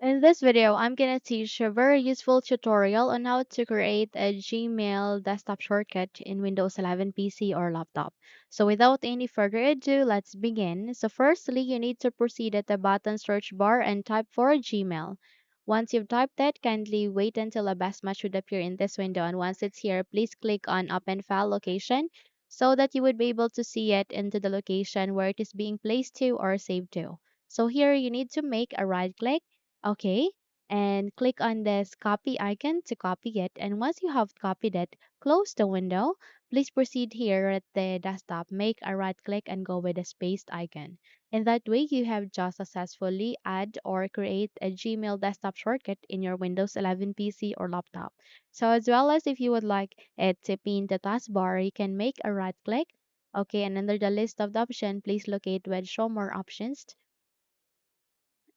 In this video, I'm gonna teach a very useful tutorial on how to create a Gmail desktop shortcut in Windows 11 PC or laptop. So without any further ado, let's begin. So firstly, you need to proceed at the button search bar and type for Gmail. Once you've typed that, kindly wait until a best match should appear in this window. And once it's here, please click on Open File Location so that you would be able to see it into the location where it is being placed to or saved to. So here you need to make a right click. Okay, and click on this copy icon to copy it. And once you have copied it, close the window. Please proceed here at the desktop. Make a right click and go with the spaced icon. In that way, you have just successfully add or create a Gmail desktop shortcut in your Windows 11 PC or laptop. So as well as if you would like it to pin the taskbar, you can make a right click. Okay, and under the list of the option, please locate with show more options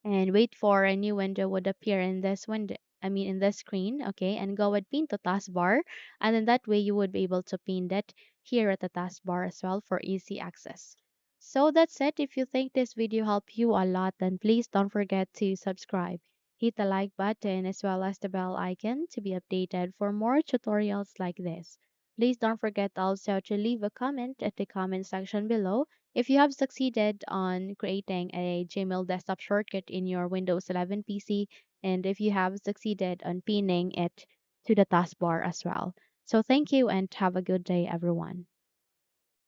and wait for a new window would appear in this window. I mean, in the screen, okay, and go with pin to taskbar, and then that way you would be able to pin that here at the taskbar as well for easy access. So that's it. If you think this video helped you a lot, then please don't forget to subscribe. Hit the like button as well as the bell icon to be updated for more tutorials like this. Please don't forget also to leave a comment at the comment section below if you have succeeded on creating a Gmail desktop shortcut in your Windows 11 PC, and if you have succeeded on pinning it to the taskbar as well. So thank you and have a good day, everyone.